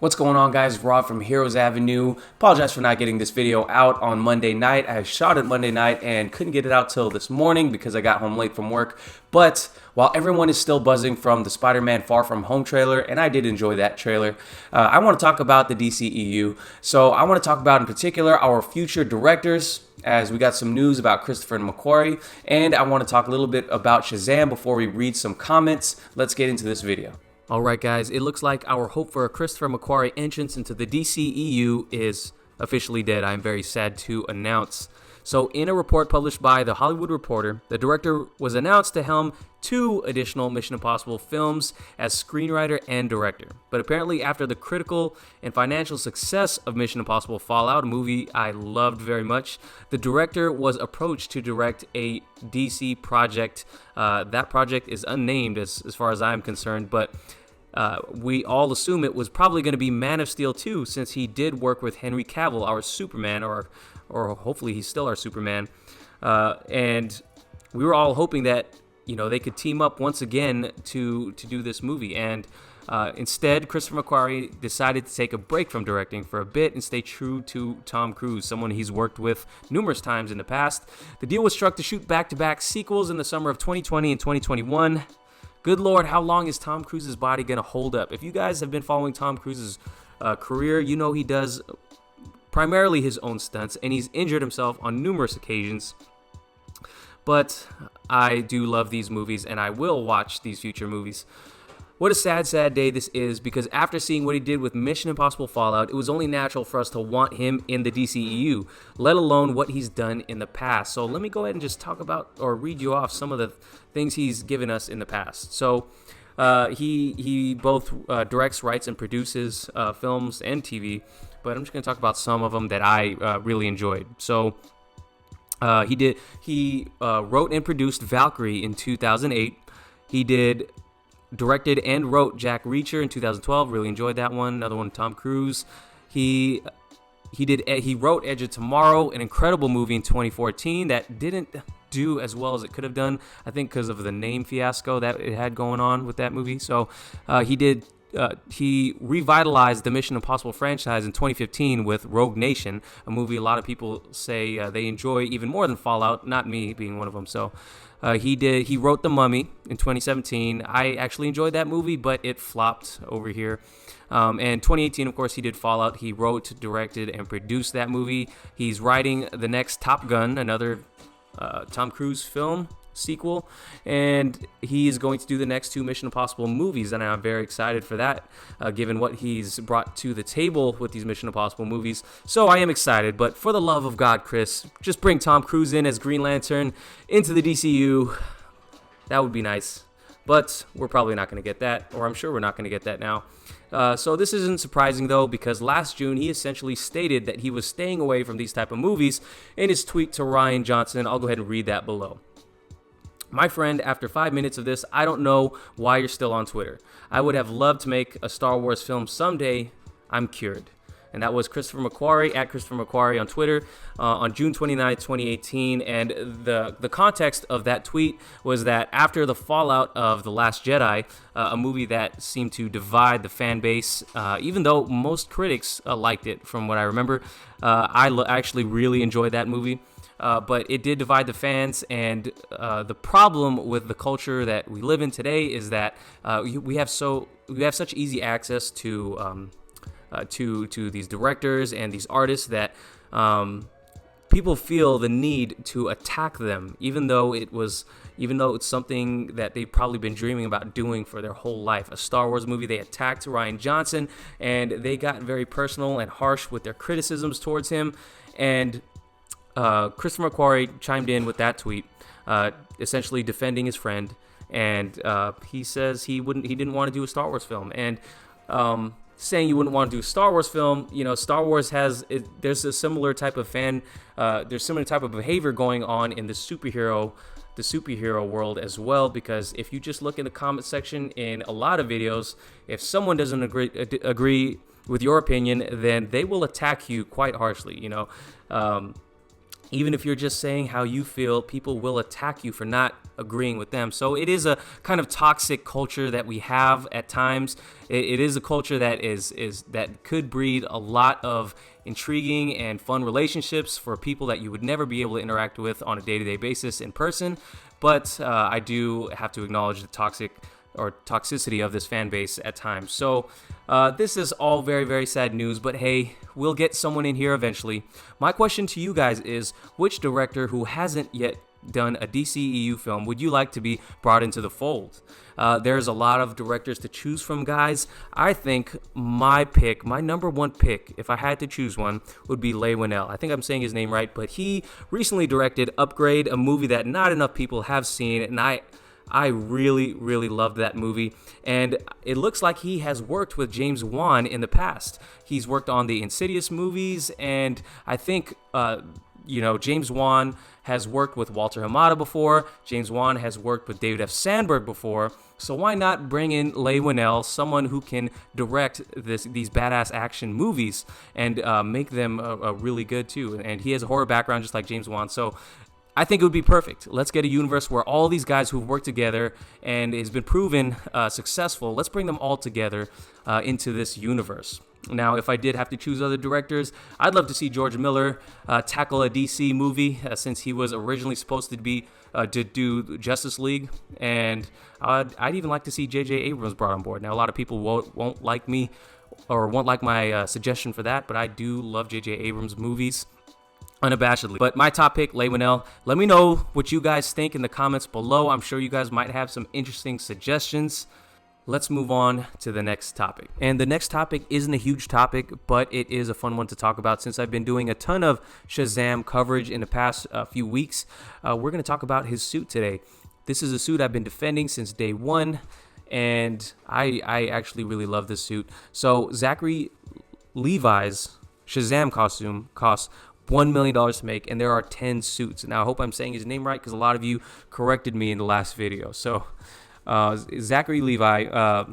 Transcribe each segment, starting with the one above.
What's going on, guys? Rob from Heroes Avenue. Apologize for not getting this video out on Monday night. I shot it Monday night and couldn't get it out till this morning because I got home late from work. But while everyone is still buzzing from the Spider-Man Far From Home trailer, and I did enjoy that trailer, I want to talk about the DCEU. So I want to talk about in particular our future directors, as we got some news about Christopher and McQuarrie, and I want to talk a little bit about Shazam before we read some comments. Let's get into this video. Alright guys, it looks like our hope for a Christopher McQuarrie entrance into the DCEU is officially dead. I am very sad to announce. So in a report published by The Hollywood Reporter, the director was announced to helm 2 additional Mission Impossible films as screenwriter and director. But apparently after the critical and financial success of Mission Impossible Fallout, a movie I loved very much, the director was approached to direct a DC project. That project is unnamed as far as I'm concerned, but we all assume it was probably going to be Man of Steel 2, since he did work with Henry Cavill, our Superman, or hopefully he's still our Superman. And we were all hoping that, you know, they could team up once again to do this movie. And instead, Christopher McQuarrie decided to take a break from directing for a bit and stay true to Tom Cruise, someone he's worked with numerous times in the past. The deal was struck to shoot back-to-back sequels in the summer of 2020 and 2021. Good Lord, how long is Tom Cruise's body going to hold up? If you guys have been following Tom Cruise's career, you know he does primarily his own stunts, and he's injured himself on numerous occasions. But I do love these movies, and I will watch these future movies. What a sad, sad day this is, because after seeing what he did with Mission Impossible Fallout, it was only natural for us to want him in the DCEU, let alone what he's done in the past. So let me go ahead and just talk about or read you off some of the things he's given us in the past. So he both directs, writes, and produces films and TV, but I'm just going to talk about some of them that I really enjoyed. So he wrote and produced Valkyrie in 2008. He directed and wrote Jack Reacher in 2012. Really enjoyed that one. Another one, Tom Cruise. He wrote Edge of Tomorrow, an incredible movie in 2014 that didn't do as well as it could have done, I think because of the name fiasco that it had going on with that movie. So he revitalized the Mission Impossible franchise in 2015 with Rogue Nation, a movie a lot of people say they enjoy even more than Fallout, not me being one of them. So he wrote The Mummy in 2017. I actually enjoyed that movie, but it flopped over here. And 2018, of course, he did Fallout. He wrote, directed, and produced that movie. He's writing the next Top Gun, another Tom Cruise film sequel, and he's going to do the next 2 Mission Impossible movies, and I'm very excited for that, given what he's brought to the table with these Mission Impossible movies. So I am excited, but for the love of God, Chris, just bring Tom Cruise in as Green Lantern into the DCU. That would be nice, but we're probably not going to get that, or I'm sure we're not going to get that now. So this isn't surprising, though, because last June he essentially stated that he was staying away from these type of movies in his tweet to Rian Johnson. I'll go ahead and read that below. My friend, after 5 minutes of this, I don't know why you're still on Twitter. I would have loved to make a Star Wars film someday. I'm cured. And that was Christopher McQuarrie, at Christopher McQuarrie on Twitter, on June 29, 2018. And the context of that tweet was that after the fallout of The Last Jedi, a movie that seemed to divide the fan base, even though most critics liked it, from what I remember, I actually really enjoyed that movie. But it did divide the fans, and the problem with the culture that we live in today is that we have such easy access to these directors and these artists that people feel the need to attack them, even though it's something that they've probably been dreaming about doing for their whole life. A Star Wars movie, they attacked Rian Johnson, and they got very personal and harsh with their criticisms towards him, and Christopher McQuarrie chimed in with that tweet, essentially defending his friend, and he says he didn't want to do a Star Wars film, and saying you wouldn't want to do a Star Wars film, you know, Star Wars there's a similar type of there's similar type of behavior going on in the superhero world as well, because if you just look in the comment section in a lot of videos, if someone doesn't agree with your opinion, then they will attack you quite harshly, you know. Even if you're just saying how you feel, people will attack you for not agreeing with them. So it is a kind of toxic culture that we have at times. It is a culture that that could breed a lot of intriguing and fun relationships for people that you would never be able to interact with on a day-to-day basis in person. But I do have to acknowledge the toxicity of this fan base at times. So this is all very, very sad news, but hey, we'll get someone in here eventually. My question to you guys is, which director who hasn't yet done a DCEU film would you like to be brought into the fold? There's a lot of directors to choose from, guys. I think my number one pick, if I had to choose one, would be Leigh Whannell. I think I'm saying his name right, but he recently directed Upgrade, a movie that not enough people have seen, and I really, really loved that movie. And it looks like he has worked with James Wan in the past. He's worked on the Insidious movies, and I think James Wan has worked with Walter Hamada before. James Wan has worked with David F. Sandberg before. So why not bring in Leigh Whannell, someone who can direct these badass action movies and make them really good too. And he has a horror background just like James Wan. So I think it would be perfect. Let's get a universe where all these guys who've worked together and has been proven successful, let's bring them all together into this universe. Now, if I did have to choose other directors, I'd love to see George Miller tackle a DC movie since he was originally supposed to do Justice League. And I'd even like to see J.J. Abrams brought on board. Now, a lot of people won't like me or won't like my suggestion for that, but I do love J.J. Abrams movies unabashedly. But my top pick, Leigh Whannell. Let me know what you guys think in the comments below. I'm sure you guys might have some interesting suggestions. Let's move on to the next topic. And the next topic isn't a huge topic, but it is a fun one to talk about since I've been doing a ton of Shazam coverage in the past few weeks. We're going to talk about his suit today. This is a suit I've been defending since day one, and I actually really love this suit. So Zachary Levi's Shazam costume costs $1 million to make, and there are 10 suits. Now, I hope I'm saying his name right because a lot of you corrected me in the last video. So Zachary Levi,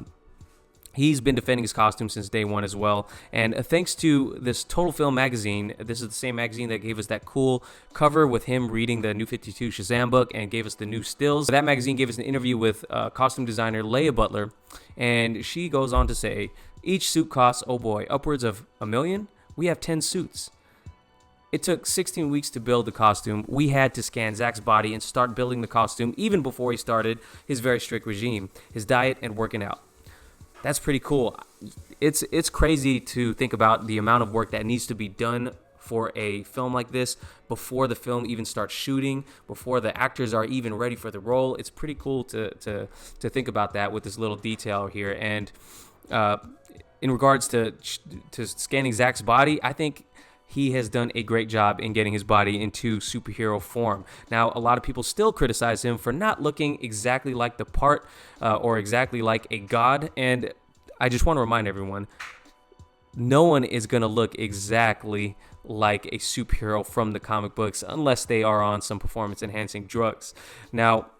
he's been defending his costume since day one as well. And thanks to this Total Film magazine, this is the same magazine that gave us that cool cover with him reading the New 52 Shazam book and gave us the new stills. That magazine gave us an interview with costume designer Leia Butler, and she goes on to say, each suit costs, oh boy, upwards of $1 million. We have 10 suits. It took 16 weeks to build the costume. We had to scan Zach's body and start building the costume even before he started his very strict regime, his diet and working out. That's pretty cool. It's crazy to think about the amount of work that needs to be done for a film like this before the film even starts shooting, before the actors are even ready for the role. It's pretty cool to think about that with this little detail here. And in regards to scanning Zach's body, I think he has done a great job in getting his body into superhero form. Now, a lot of people still criticize him for not looking exactly like the part or exactly like a god. And I just want to remind everyone, no one is going to look exactly like a superhero from the comic books unless they are on some performance-enhancing drugs. Now,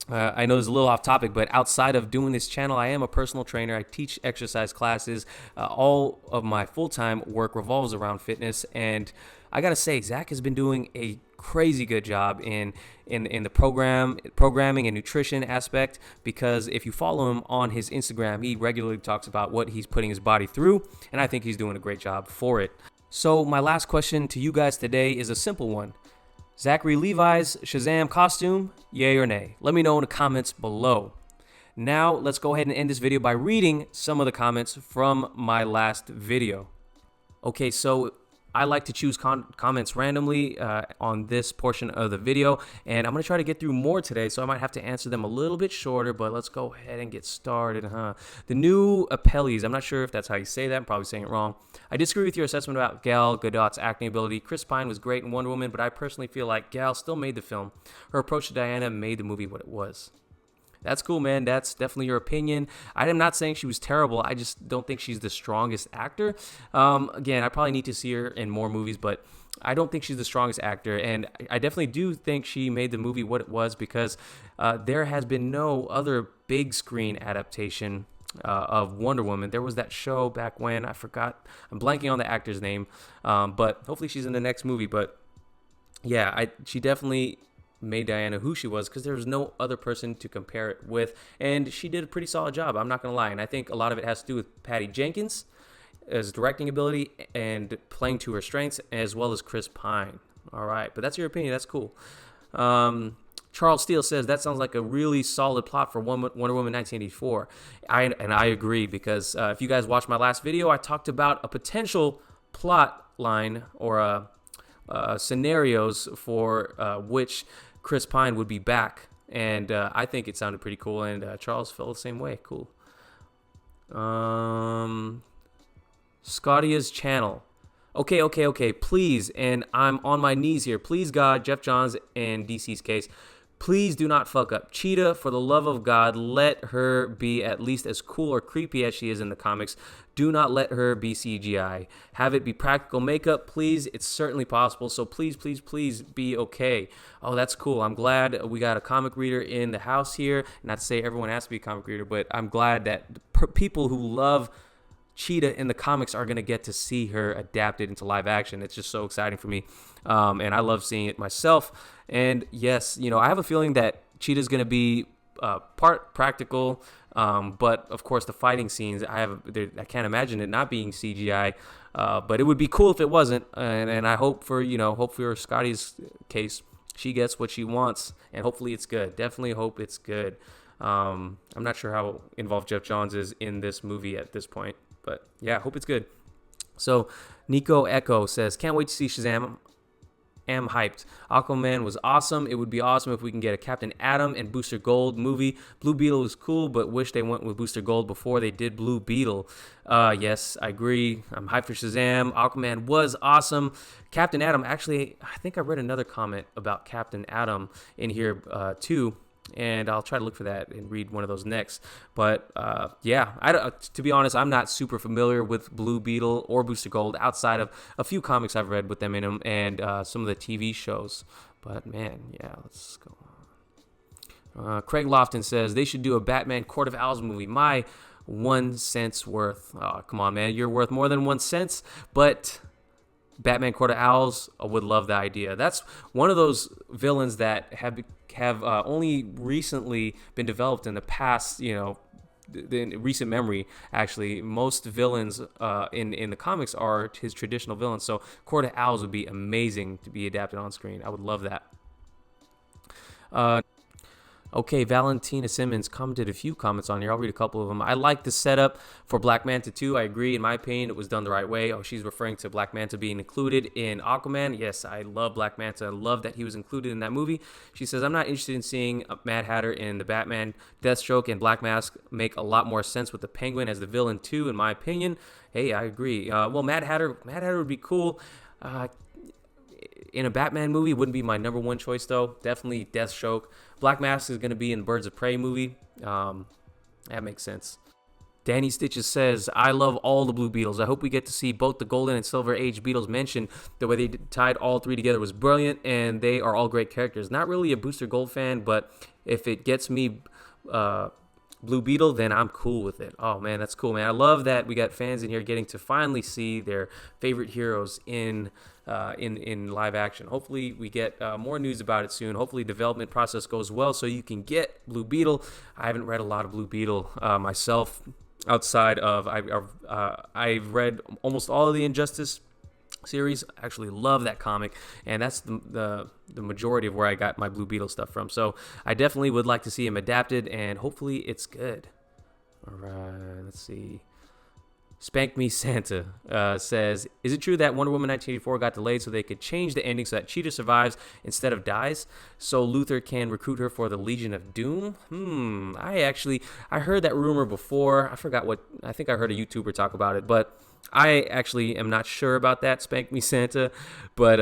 I know this is a little off topic, but outside of doing this channel, I am a personal trainer. I teach exercise classes. All of my full-time work revolves around fitness, and I gotta say, Zach has been doing a crazy good job in the programming and nutrition aspect, because if you follow him on his Instagram, he regularly talks about what he's putting his body through, and I think he's doing a great job for it. So my last question to you guys today is a simple one. Zachary Levi's Shazam costume, yay or nay? Let me know in the comments below. Now, let's go ahead and end this video by reading some of the comments from my last video. Okay, so I like to choose comments randomly on this portion of the video, and I'm going to try to get through more today, so I might have to answer them a little bit shorter, but let's go ahead and get started, The new Appellees, I'm not sure if that's how you say that, I'm probably saying it wrong. I disagree with your assessment about Gal Gadot's acting ability. Chris Pine was great in Wonder Woman, but I personally feel like Gal still made the film. Her approach to Diana made the movie what it was. That's cool, man. That's definitely your opinion. I am not saying she was terrible. I just don't think she's the strongest actor. Again, I probably need to see her in more movies, but I don't think she's the strongest actor. And I definitely do think she made the movie what it was because there has been no other big screen adaptation of Wonder Woman. There was that show back when, I forgot. I'm blanking on the actor's name, but hopefully she's in the next movie. But yeah, she definitely made Diana who she was, because there was no other person to compare it with. And she did a pretty solid job, I'm not going to lie. And I think a lot of it has to do with Patty Jenkins' as directing ability and playing to her strengths, as well as Chris Pine. All right, but that's your opinion. That's cool. Charles Steele says, that sounds like a really solid plot for Wonder Woman 1984. I agree, because if you guys watched my last video, I talked about a potential plot line or scenarios for which Chris Pine would be back. And I think it sounded pretty cool, and Charles felt the same way. Cool. Scotia's channel. Okay, please, and I'm on my knees here. Please, God, Jeff Johns and DC's case, please do not fuck up. Cheetah, for the love of God, let her be at least as cool or creepy as she is in the comics. Do not let her be CGI. Have it be practical makeup, please. It's certainly possible, so please be okay. Oh, that's cool. I'm glad we got a comic reader in the house here. Not to say everyone has to be a comic reader, but I'm glad that people who love Cheetah in the comics are going to get to see her adapted into live action. It's just so exciting for me. And I love seeing it myself. And yes, I have a feeling that Cheetah's going to be part practical. But of course, the fighting scenes, I can't imagine it not being CGI. But it would be cool if it wasn't. And I hope for Scotty's case, she gets what she wants. And hopefully it's good. Definitely hope it's good. I'm not sure how involved Jeff Johns is in this movie at this point. But yeah, hope it's good. So Nico Echo says, can't wait to see Shazam. Am hyped. Aquaman was awesome. It would be awesome if we can get a Captain Atom and Booster Gold movie. Blue Beetle was cool, but wish they went with Booster Gold before they did Blue Beetle. Yes, I agree. I'm hyped for Shazam. Aquaman was awesome. Captain Atom, actually, I think I read another comment about Captain Atom in here too. And I'll try to look for that and read one of those next. But yeah, to be honest, I'm not super familiar with Blue Beetle or Booster Gold outside of a few comics I've read with them in them and some of the TV shows. But man, yeah, let's go on. Craig Lofton says they should do a Batman Court of Owls movie. My 1 cent's worth. Oh, come on, man, you're worth more than 1 cent. But Batman Court of Owls, I would love the idea. That's one of those villains that have only recently been developed in the past, in recent memory. Actually, most villains in the comics are his traditional villains. So Court of Owls would be amazing to be adapted on screen. I would love that. Okay, Valentina Simmons commented a few comments on here. I'll read a couple of them. I like the setup for Black Manta 2. I agree. In my opinion, it was done the right way. Oh, she's referring to Black Manta being included in Aquaman. Yes, I love Black Manta. I love that he was included in that movie. She says, I'm not interested in seeing Mad Hatter in the Batman. Deathstroke and Black Mask make a lot more sense with the Penguin as the villain too, in my opinion. Hey, I agree. Well, Mad Hatter would be cool. In a Batman movie, wouldn't be my number one choice, though. Definitely Deathstroke. Black Mask is going to be in Birds of Prey movie. That makes sense. Danny Stitches says, I love all the Blue Beetles. I hope we get to see both the Golden and Silver Age Beetles mentioned. The way they tied all three together was brilliant, and they are all great characters. Not really a Booster Gold fan, but if it gets me Blue Beetle, then I'm cool with it. Oh, man, that's cool, man. I love that we got fans in here getting to finally see their favorite heroes in live action. Hopefully we get more news about it soon. Hopefully development process goes well so you can get Blue Beetle. I haven't read a lot of Blue Beetle myself outside of I've read almost all of the Injustice series. I actually love that comic, and that's the majority of where I got my Blue Beetle stuff from. So I definitely would like to see him adapted, and hopefully it's good. All right, let's see. Spank Me Santa says, is it true that Wonder Woman 1984 got delayed so they could change the ending so that Cheetah survives instead of dies, so Luthor can recruit her for the Legion of Doom? I heard that rumor before. I think I heard a YouTuber talk about it, but I actually am not sure about that, Spank Me Santa. But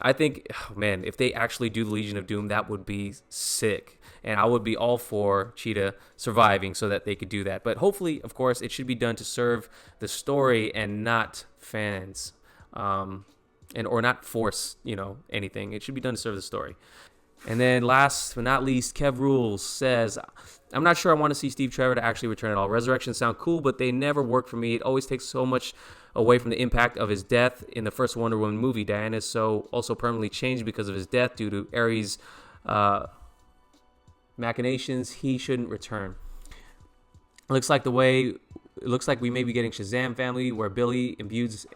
I think, man, if they actually do the Legion of Doom, that would be sick. And I would be all for Cheetah surviving so that they could do that. But hopefully, of course, it should be done to serve the story and not fans, or not force, anything. It should be done to serve the story. And then last but not least, Kev Rules says, I'm not sure I want to see Steve Trevor to actually return at all. Resurrections sound cool, but they never work for me. It always takes so much away from the impact of his death in the first Wonder Woman movie. Diana is also permanently changed because of his death due to Ares' machinations, he shouldn't return. It looks like we may be getting Shazam Family, where Billy imbues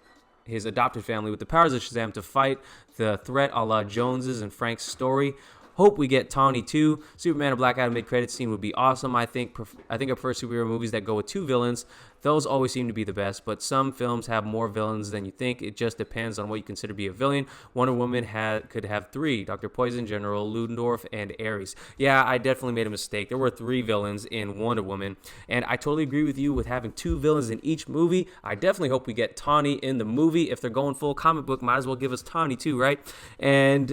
his adopted family with the powers of Shazam to fight the threat, a la Jones's and Frank's story. Hope we get Tawny too. Superman and Black Adam mid-credits scene would be awesome. I think I prefer superhero movies that go with 2 villains. Those always seem to be the best, but some films have more villains than you think. It just depends on what you consider to be a villain. Wonder Woman could have 3: Dr. Poison, General Ludendorff, and Ares. Yeah, I definitely made a mistake. There were 3 villains in Wonder Woman, and I totally agree with you with having 2 villains in each movie. I definitely hope we get Tawny in the movie. If they're going full comic book, might as well give us Tawny too, right? And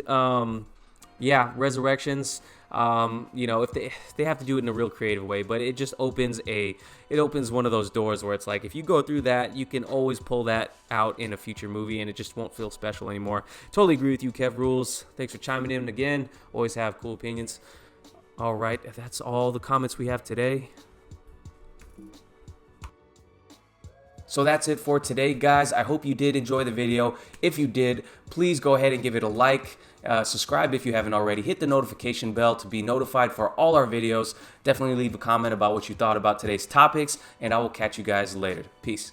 yeah, Resurrections. If they have to do it in a real creative way, but it just opens one of those doors where it's like, if you go through that, you can always pull that out in a future movie, and it just won't feel special anymore. Totally agree with you, Kev Rules. Thanks for chiming in again. Always have cool opinions. All right, that's all the comments we have today. So that's it for today, guys. I hope you did enjoy the video. If you did, please go ahead and give it a like. Subscribe if you haven't already. Hit the notification bell to be notified for all our videos. Definitely leave a comment about what you thought about today's topics, and I will catch you guys later. Peace.